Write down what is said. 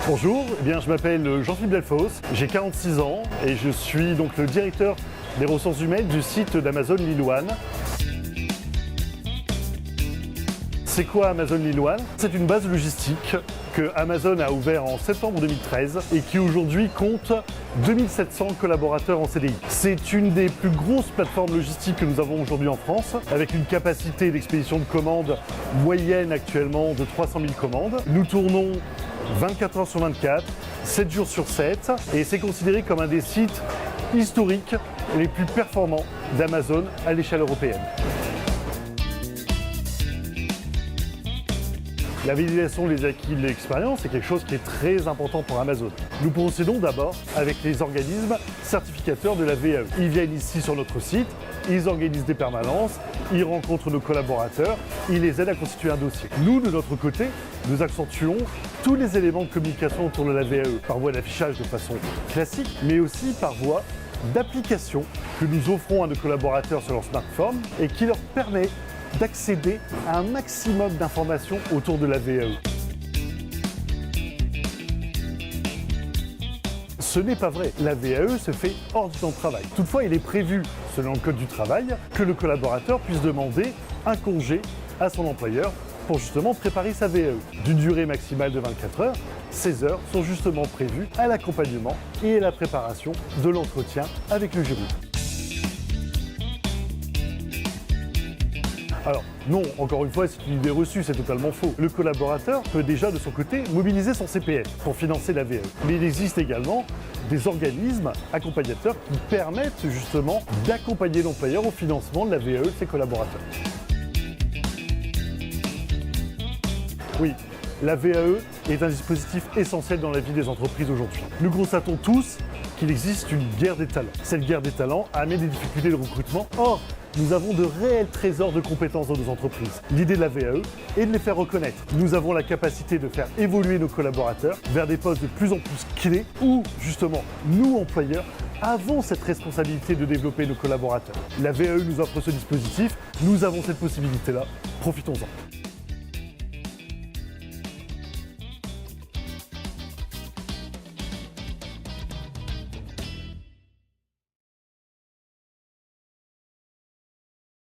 Bonjour, je m'appelle Jean-Philippe Delfos, j'ai 46 ans et je suis donc le directeur des ressources humaines du site d'Amazon Lille One. C'est quoi Amazon Lille One? C'est une base logistique que Amazon a ouvert en septembre 2013 et qui aujourd'hui compte 2700 collaborateurs en CDI. C'est une des plus grosses plateformes logistiques que nous avons aujourd'hui en France, avec une capacité d'expédition de commandes moyenne actuellement de 300 000 commandes. Nous tournons 24 heures sur 24, 7 jours sur 7, et c'est considéré comme un des sites historiques les plus performants d'Amazon à l'échelle européenne. La validation des acquis de l'expérience est quelque chose qui est très important pour Amazon. Nous procédons d'abord avec les organismes certificateurs de la VAE. Ils viennent ici sur notre site, ils organisent des permanences, ils rencontrent nos collaborateurs, ils les aident à constituer un dossier. Nous, de notre côté, nous accentuons tous les éléments de communication autour de la VAE par voie d'affichage de façon classique, mais aussi par voie d'application que nous offrons à nos collaborateurs sur leur smartphone et qui leur permet d'accéder à un maximum d'informations autour de la VAE. Ce n'est pas vrai, la VAE se fait hors du temps de travail. Toutefois, il est prévu, selon le Code du travail, que le collaborateur puisse demander un congé à son employeur pour justement préparer sa VAE. D'une durée maximale de 24 heures, ces heures sont justement prévues à l'accompagnement et à la préparation de l'entretien avec le jury. Alors non, encore une fois, c'est une idée reçue, c'est totalement faux. Le collaborateur peut déjà de son côté mobiliser son CPF pour financer la VAE. Mais il existe également des organismes accompagnateurs qui permettent justement d'accompagner l'employeur au financement de la VAE de ses collaborateurs. Oui, la VAE est un dispositif essentiel dans la vie des entreprises aujourd'hui. Nous constatons tous qu'il existe une guerre des talents. Cette guerre des talents amène des difficultés de recrutement. Or, nous avons de réels trésors de compétences dans nos entreprises. L'idée de la VAE est de les faire reconnaître. Nous avons la capacité de faire évoluer nos collaborateurs vers des postes de plus en plus clés où, justement, nous, employeurs, avons cette responsabilité de développer nos collaborateurs. La VAE nous offre ce dispositif, nous avons cette possibilité-là, profitons-en.